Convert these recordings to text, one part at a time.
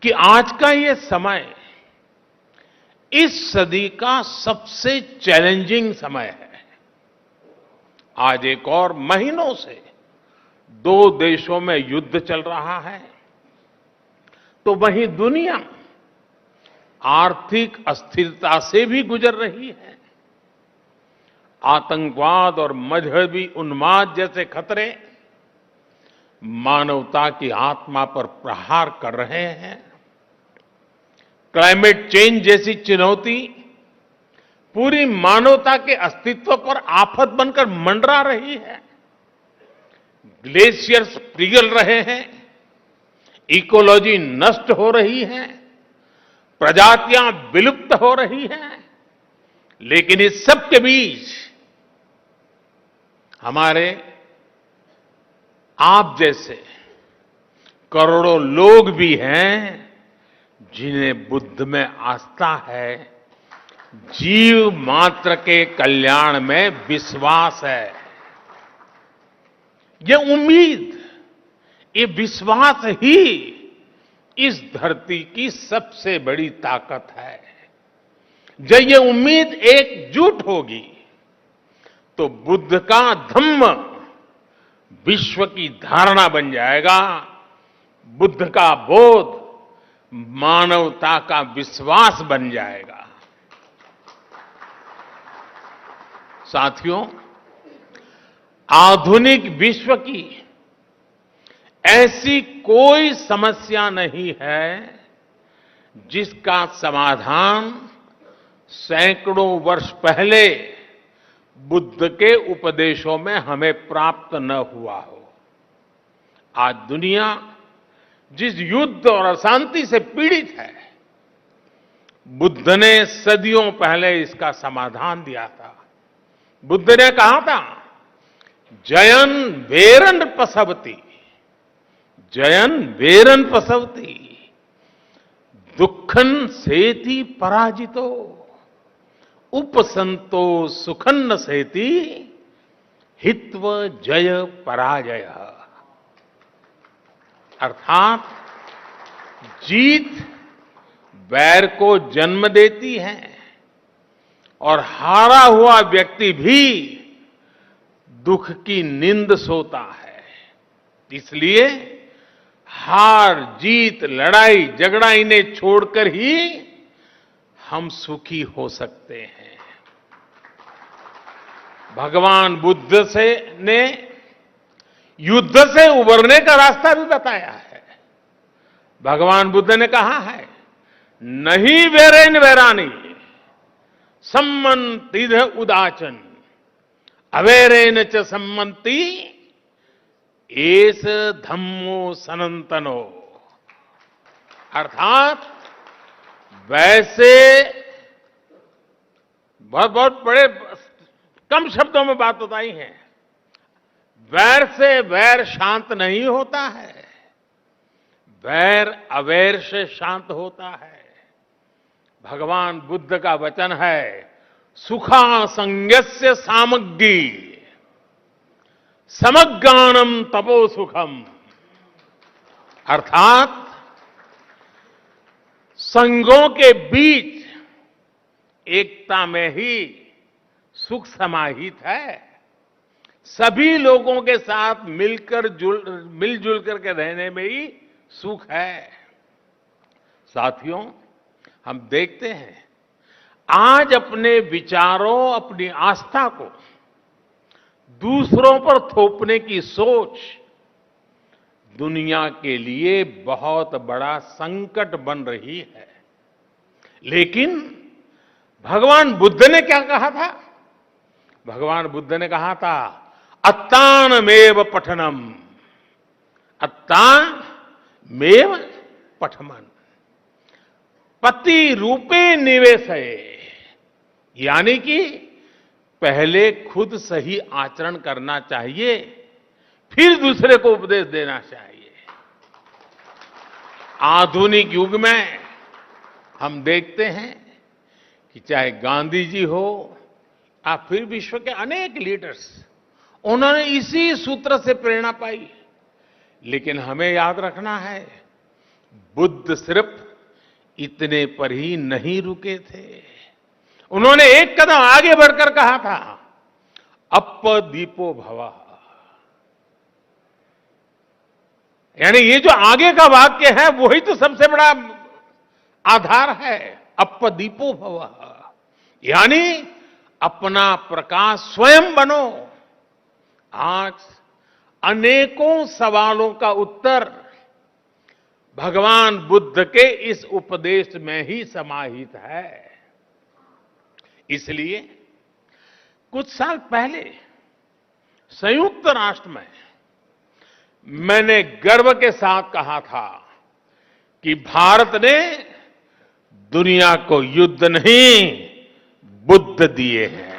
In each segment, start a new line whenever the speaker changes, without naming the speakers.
कि आज का ये समय इस सदी का सबसे चैलेंजिंग समय है। आज एक और महीनों से दो देशों में युद्ध चल रहा है, तो वहीं दुनिया आर्थिक अस्थिरता से भी गुजर रही है। आतंकवाद और मजहबी उन्माद जैसे खतरे मानवता की आत्मा पर प्रहार कर रहे हैं। क्लाइमेट चेंज जैसी चुनौती पूरी मानवता के अस्तित्व पर आफत बनकर मंडरा रही है। ग्लेशियर्स पिघल रहे हैं, इकोलॉजी नष्ट हो रही है, प्रजातियां विलुप्त हो रही हैं। लेकिन इस सब के बीच हमारे आप जैसे करोड़ों लोग भी हैं जिन्हें बुद्ध में आस्था है, जीव मात्र के कल्याण में विश्वास है। ये उम्मीद, ये विश्वास ही इस धरती की सबसे बड़ी ताकत है। जब ये उम्मीद एकजुट होगी तो बुद्ध का धम्म विश्व की धारणा बन जाएगा। बुद्ध का बोध मानवता का विश्वास बन जाएगा। साथियों, आधुनिक विश्व की ऐसी कोई समस्या नहीं है जिसका समाधान सैकड़ों वर्ष पहले बुद्ध के उपदेशों में हमें प्राप्त न हुआ हो। आज दुनिया जिस युद्ध और अशांति से पीड़ित है, बुद्ध ने सदियों पहले इसका समाधान दिया था। बुद्ध ने कहा था, जयन वेरन पसवती, जयन वेरन पसवती, दुखन सेति पराजितो, उपसंतो सुखन्न सेति, हित्व जय पराजय। अर्थात जीत वैर को जन्म देती है और हारा हुआ व्यक्ति भी दुख की नींद सोता है। इसलिए हार जीत लड़ाई झगड़ा इन्हें छोड़कर ही हम सुखी हो सकते हैं। भगवान बुद्ध ने युद्ध से उबरने का रास्ता भी बताया है। भगवान बुद्ध ने कहा है, नहीं वेरेन वेरानी सम्मंतिध उदाचन अवेरेन च सम्मंति एस धम्मो सनातनो। अर्थात वैसे बहुत बहुत बड़े कम शब्दों में बात बताई है। वैर से वैर शांत नहीं होता है, वैर अवैर से शांत होता है। भगवान बुद्ध का वचन है, सुखा संज्ञस्य सामग्री समज्ञानम तपो सुखम। अर्थात संघों के बीच एकता में ही सुख समाहित है। सभी लोगों के साथ मिलजुल करके रहने में ही सुख है। साथियों, हम देखते हैं आज अपने विचारों, अपनी आस्था को दूसरों पर थोपने की सोच दुनिया के लिए बहुत बड़ा संकट बन रही है। लेकिन भगवान बुद्ध ने क्या कहा था? भगवान बुद्ध ने कहा था, अत्तानमेव पठनम, अत्तानमेव पठमन, पति रूपे निवेशय। यानी कि पहले खुद सही आचरण करना चाहिए, फिर दूसरे को उपदेश देना चाहिए। आधुनिक युग में हम देखते हैं कि चाहे गांधी जी हो या फिर विश्व के अनेक लीडर्स, उन्होंने इसी सूत्र से प्रेरणा पाई। लेकिन हमें याद रखना है, बुद्ध सिर्फ इतने पर ही नहीं रुके थे। उन्होंने एक कदम आगे बढ़कर कहा था, अप्पदीपो भवः। यानी ये जो आगे का वाक्य है वही तो सबसे बड़ा आधार है, अप्पदीपो भवः। यानी अपना प्रकाश स्वयं बनो। आज अनेकों सवालों का उत्तर भगवान बुद्ध के इस उपदेश में ही समाहित है। इसलिए कुछ साल पहले संयुक्त राष्ट्र में मैंने गर्व के साथ कहा था कि भारत ने दुनिया को युद्ध नहीं, बुद्ध दिए हैं।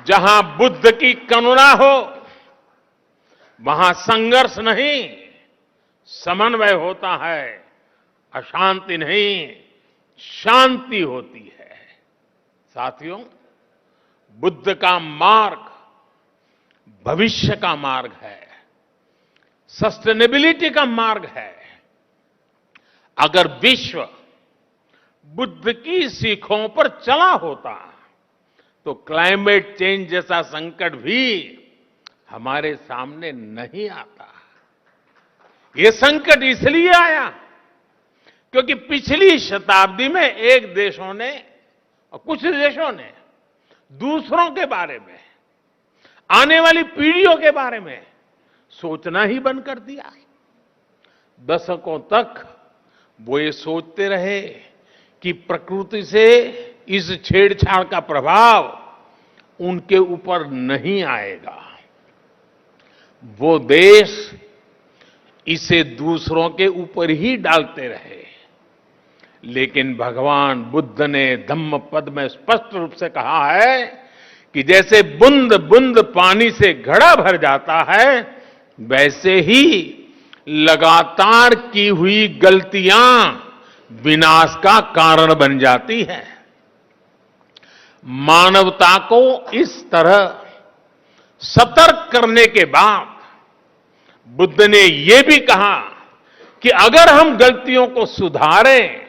जहां बुद्ध की करुणा हो वहां संघर्ष नहीं, समन्वय होता है। अशांति नहीं, शांति होती है। साथियों, बुद्ध का मार्ग भविष्य का मार्ग है, सस्टेनेबिलिटी का मार्ग है। अगर विश्व बुद्ध की सीखों पर चला होता तो क्लाइमेट चेंज जैसा संकट भी हमारे सामने नहीं आता। ये संकट इसलिए आया क्योंकि पिछली शताब्दी में एक देशों ने और कुछ देशों ने दूसरों के बारे में, आने वाली पीढ़ियों के बारे में सोचना ही बंद कर दिया। दशकों तक वो ये सोचते रहे कि प्रकृति से इस छेड़छाड़ का प्रभाव उनके ऊपर नहीं आएगा। वो देश इसे दूसरों के ऊपर ही डालते रहे। लेकिन भगवान बुद्ध ने धम्म पद में स्पष्ट रूप से कहा है कि जैसे बूंद बूंद पानी से घड़ा भर जाता है, वैसे ही लगातार की हुई गलतियां विनाश का कारण बन जाती है। मानवता को इस तरह सतर्क करने के बाद बुद्ध ने यह भी कहा कि अगर हम गलतियों को सुधारें,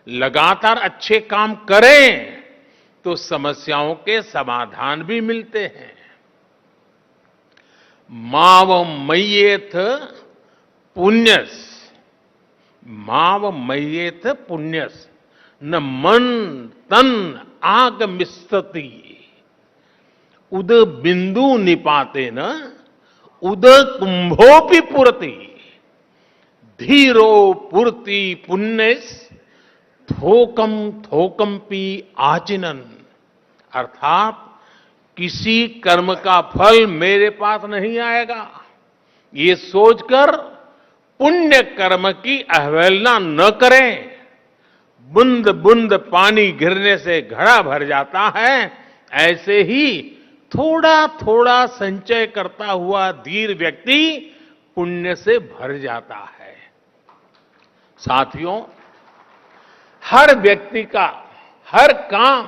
लगातार अच्छे काम करें, तो समस्याओं के समाधान भी मिलते हैं। माव मय्येथ पुण्यस, माव मय्येथ पुण्यस न मन तन आगमिष्यति उद बिंदु निपाते न उद कुंभोपि पुरति धीरो पुरति पुण्यस थोकम थोकमपि आचिनन। अर्थात किसी कर्म का फल मेरे पास नहीं आएगा, ये सोचकर पुण्य कर्म की अवहेलना न करें। बूंद बूंद पानी गिरने से घड़ा भर जाता है, ऐसे ही थोड़ा थोड़ा संचय करता हुआ धीर व्यक्ति पुण्य से भर जाता है। साथियों, हर व्यक्ति का हर काम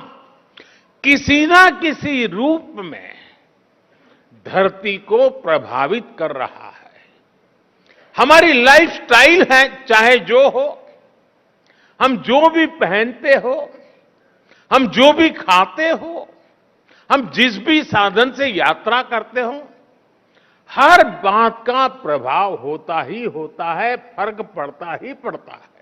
किसी ना किसी रूप में धरती को प्रभावित कर रहा है। हमारी लाइफस्टाइल है, चाहे जो हो, हम जो भी पहनते हो, हम जो भी खाते हो, हम जिस भी साधन से यात्रा करते हो, हर बात का प्रभाव होता ही होता है, फर्क पड़ता ही पड़ता है।